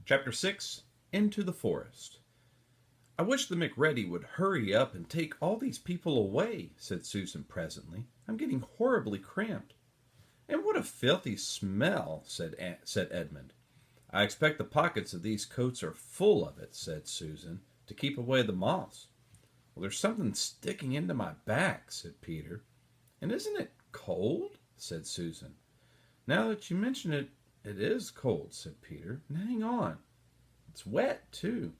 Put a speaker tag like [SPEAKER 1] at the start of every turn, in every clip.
[SPEAKER 1] Chapter 6. Into the Forest. "I wish the McReady would hurry up and take all these people away," said Susan presently. "I'm getting horribly cramped." "And what a filthy smell," said Edmund. "I expect the pockets of these coats are full of it," said Susan, "to keep away the moths." "Well, there's something sticking into my back," said Peter. "And isn't it cold?" said Susan. "Now that you mention it, it is cold," said Peter. "And hang on. It's wet, too.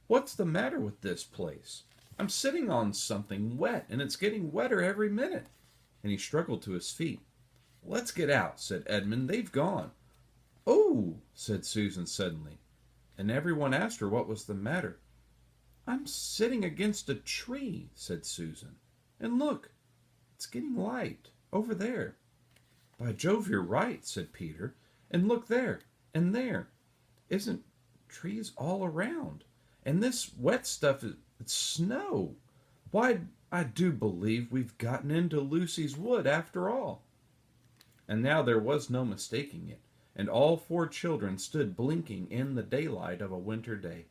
[SPEAKER 1] What's the matter with this place? I'm sitting on something wet, and it's getting wetter every minute." And he struggled to his feet. "Let's get out," said Edmund. "They've gone." "Oh!" said Susan suddenly, and everyone asked her what was the matter. "I'm sitting against a tree," said Susan. "And look, it's getting light over there." "By Jove, you're right," said Peter. "And look there, and there. Isn't trees all around? And this wet stuff it's snow. Why, I do believe we've gotten into Lucy's wood after all." And now there was no mistaking it, and all four children stood blinking in the daylight of a winter day.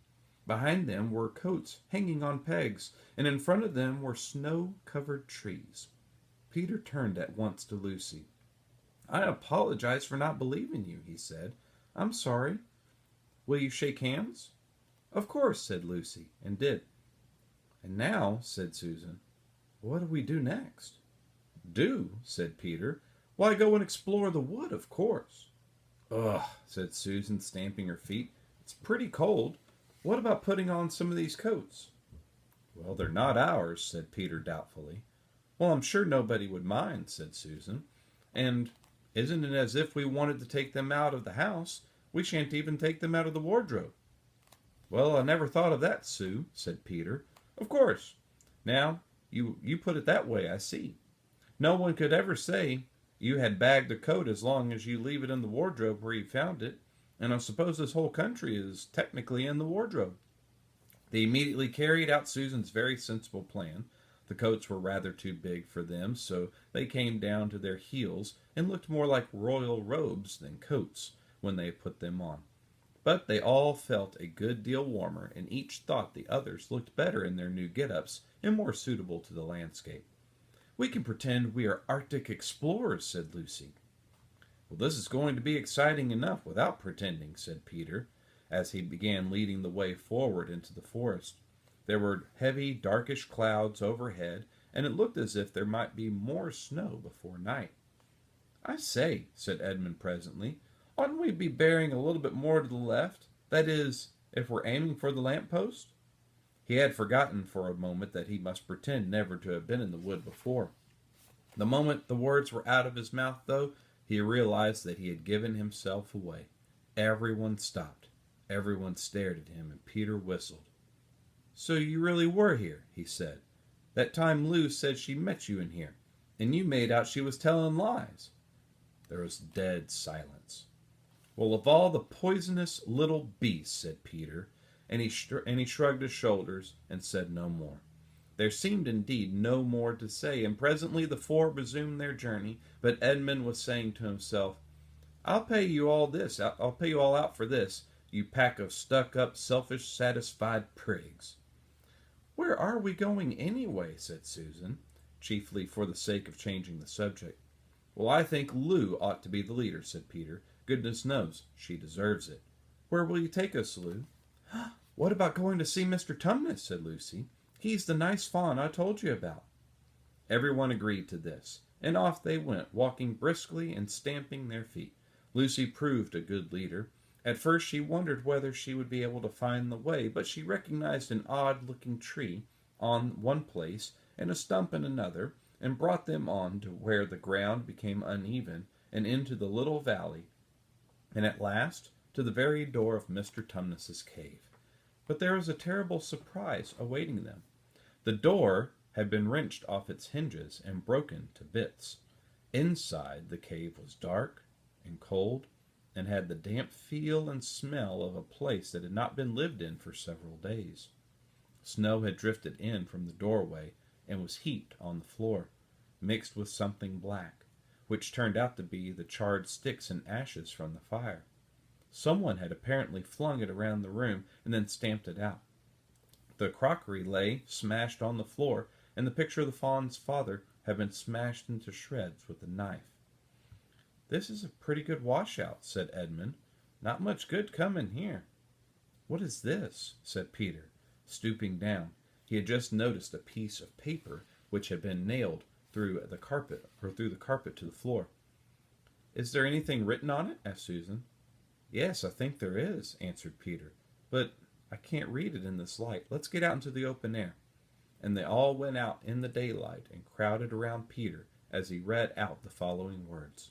[SPEAKER 1] Behind them were coats hanging on pegs, and in front of them were snow-covered trees. Peter turned at once to Lucy. "I apologize for not believing you," he said. "I'm sorry. Will you shake hands?" "Of course," said Lucy, and did. "And now," said Susan, "what do we do next?" "Do?" said Peter. "Why, go and explore the wood, of course." "Ugh," said Susan, stamping her feet. "It's pretty cold. What about putting on some of these coats?" "Well, they're not ours," said Peter doubtfully. "Well, I'm sure nobody would mind," said Susan. "And isn't it as if we wanted to take them out of the house? We shan't even take them out of the wardrobe." "Well, I never thought of that, Sue," said Peter. "Of course. Now, you put it that way, I see. No one could ever say you had bagged a coat as long as you leave it in the wardrobe where you found it, and I suppose this whole country is technically in the wardrobe." They immediately carried out Susan's very sensible plan. The coats were rather too big for them, so they came down to their heels and looked more like royal robes than coats when they put them on. But they all felt a good deal warmer, and each thought the others looked better in their new get-ups and more suitable to the landscape. "We can pretend we are Arctic explorers," said Lucy. "Well, this is going to be exciting enough without pretending," said Peter, as he began leading the way forward into the forest. There were heavy, darkish clouds overhead, and it looked as if there might be more snow before night. "I say," said Edmund presently, "oughtn't we be bearing a little bit more to the left? That is, if we're aiming for the lamp-post?" He had forgotten for a moment that he must pretend never to have been in the wood before. The moment the words were out of his mouth, though, he realized that he had given himself away. Everyone stopped. Everyone stared at him, and Peter whistled. "So you really were here," he said. "That time Lou said she met you in here, and you made out she was telling lies." There was dead silence. "Well, of all the poisonous little beasts," said Peter, and he shrugged his shoulders and said no more. There seemed indeed no more to say, and presently the four resumed their journey, but Edmund was saying to himself, I'll pay you all out for this, you pack of stuck-up, selfish, satisfied prigs." "Where are we going anyway?" said Susan, chiefly for the sake of changing the subject. "Well, I think Lou ought to be the leader," said Peter. "Goodness knows, she deserves it." "Where will you take us, Lou?" "What about going to see Mr. Tumnus?" said Lucy. "He's the nice fawn I told you about." Everyone agreed to this, and off they went, walking briskly and stamping their feet. Lucy proved a good leader. At first she wondered whether she would be able to find the way, but she recognized an odd-looking tree on one place and a stump in another, and brought them on to where the ground became uneven, and into the little valley, and at last to the very door of Mr. Tumnus's cave. But there was a terrible surprise awaiting them. The door had been wrenched off its hinges and broken to bits. Inside, the cave was dark and cold, and had the damp feel and smell of a place that had not been lived in for several days. Snow had drifted in from the doorway and was heaped on the floor, mixed with something black, which turned out to be the charred sticks and ashes from the fire. Someone had apparently flung it around the room and then stamped it out. The crockery lay smashed on the floor, and the picture of the fawn's father had been smashed into shreds with a knife. "This is a pretty good washout," said Edmund. "Not much good coming here." "What is this?" said Peter, stooping down. He had just noticed a piece of paper which had been nailed through the carpet to the floor. "Is there anything written on it?" asked Susan. "Yes, I think there is," answered Peter. "But I can't read it in this light. Let's get out into the open air." And they all went out in the daylight and crowded around Peter as he read out the following words.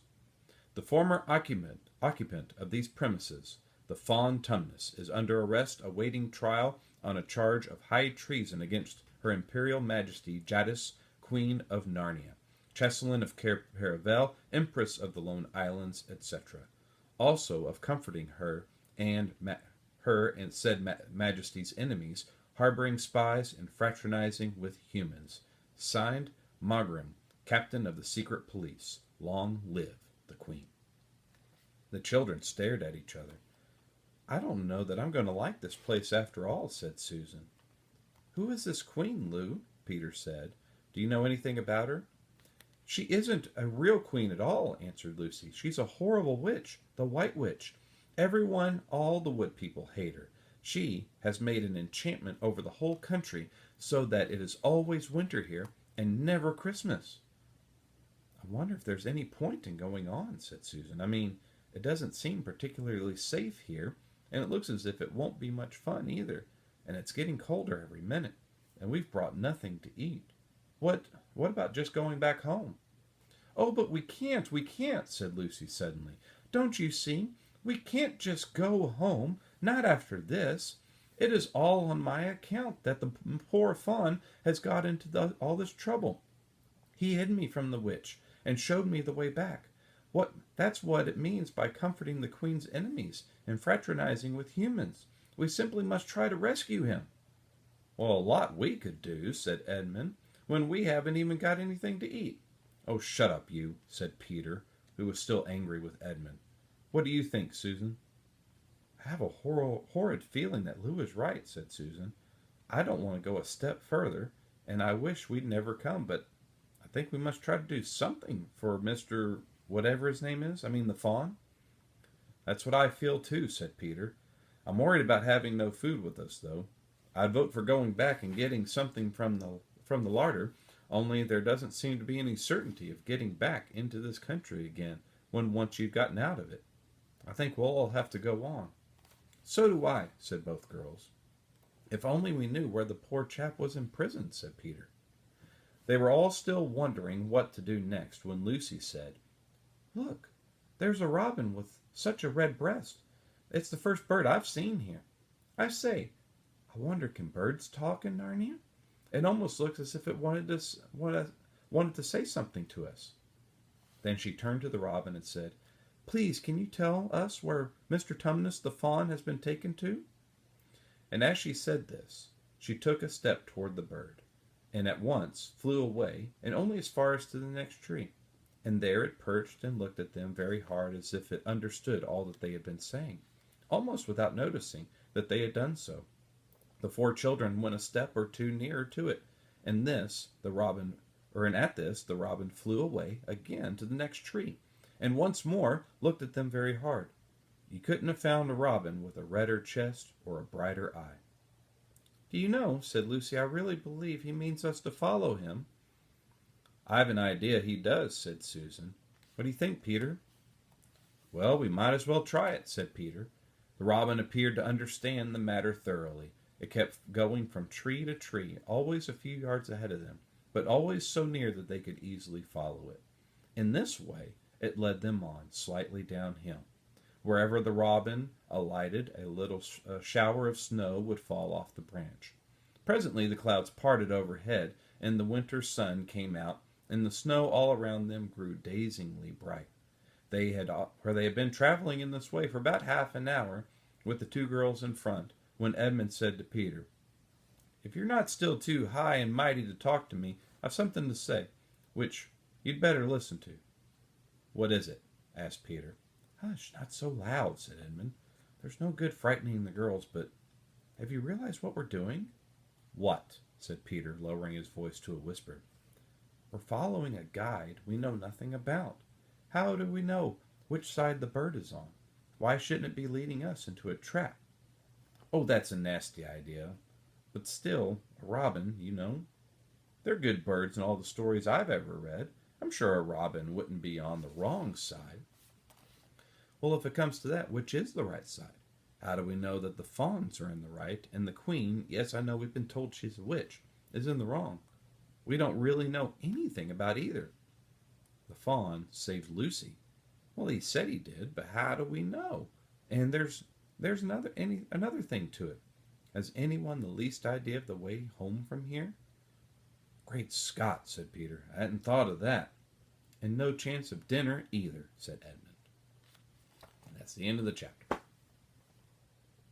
[SPEAKER 1] "The former occupant of these premises, the Fawn Tumnus, is under arrest awaiting trial on a charge of high treason against Her Imperial Majesty Jadis, Queen of Narnia, Cheselin of Paravel, Empress of the Lone Islands, etc. Also of comforting her and said Majesty's enemies, harboring spies and fraternizing with humans. Signed, Magram, Captain of the Secret Police. Long live the Queen." The children stared at each other. "I don't know that I'm going to like this place after all," said Susan. "Who is this Queen, Lou?" Peter said. "Do you know anything about her?" "She isn't a real queen at all," answered Lucy. "She's a horrible witch, the White Witch. Everyone, all the wood people, hate her. She has made an enchantment over the whole country so that it is always winter here and never Christmas." "I wonder if there's any point in going on," said Susan. "I mean, it doesn't seem particularly safe here, and it looks as if it won't be much fun either, and it's getting colder every minute, and we've brought nothing to eat. What about just going back home?" "Oh, but we can't," said Lucy suddenly. "Don't you see? We can't just go home, not after this. It is all on my account that the poor fawn has got into all this trouble. He hid me from the witch and showed me the way back. That's what it means by comforting the Queen's enemies and fraternizing with humans. We simply must try to rescue him." "Well, a lot we could do," said Edmund, "when we haven't even got anything to eat." "Oh, shut up, you," said Peter, who was still angry with Edmund. "What do you think, Susan?" "I have a horrid feeling that Lou is right," said Susan. "I don't want to go a step further, and I wish we'd never come, but I think we must try to do something for Mr. whatever his name is. I mean, the fawn." "That's what I feel too," said Peter. "I'm worried about having no food with us, though. I'd vote for going back and getting something from the larder, only there doesn't seem to be any certainty of getting back into this country again when once you've gotten out of it. I think we'll all have to go on." "So do I," said both girls. "If only we knew where the poor chap was imprisoned," said Peter. They were all still wondering what to do next when Lucy said, "Look, there's a robin with such a red breast. It's the first bird I've seen here. I say, I wonder can birds talk in Narnia? It almost looks as if it wanted to say something to us." Then she turned to the robin and said, "Please, can you tell us where Mr. Tumnus the fawn has been taken to?" And as she said this, she took a step toward the bird, and at once flew away, and only as far as to the next tree. And there it perched and looked at them very hard as if it understood all that they had been saying, almost without noticing that they had done so. The four children went a step or two nearer to it, and at this the robin flew away again to the next tree, and once more looked at them very hard. You couldn't have found a robin with a redder chest or a brighter eye. "Do you know," said Lucy, "I really believe he means us to follow him." "I've an idea he does," said Susan. "What do you think, Peter?" "Well, we might as well try it," said Peter. The robin appeared to understand the matter thoroughly. It kept going from tree to tree, always a few yards ahead of them, but always so near that they could easily follow it. In this way it led them on, slightly downhill. Wherever the robin alighted, a little shower of snow would fall off the branch. Presently the clouds parted overhead, and the winter sun came out, and the snow all around them grew dazingly bright. They had been traveling in this way for about half an hour, with the two girls in front, when Edmund said to Peter, "If you're not still too high and mighty to talk to me, I've something to say, which you'd better listen to." "What is it?" asked Peter. "Hush, not so loud," said Edmund. There's no good frightening the girls, but have you realized what we're doing? What? Said Peter, lowering his voice to a whisper. We're following a guide we know nothing about. How do we know which side the bird is on? Why shouldn't it be leading us into a trap? Oh, that's a nasty idea. But still, a robin, you know. They're good birds in all the stories I've ever read. I'm sure a robin wouldn't be on the wrong side. Well, if it comes to that, which is the right side? How do we know that the fawns are in the right and the queen, yes, I know we've been told she's a witch, is in the wrong? We don't really know anything about either. The fawn saved Lucy. Well, he said he did, but how do we know? And there's another thing to it. Has anyone the least idea of the way home from here? Great Scott, said Peter. I hadn't thought of that. And no chance of dinner either, said Edmund. And that's the end of the chapter.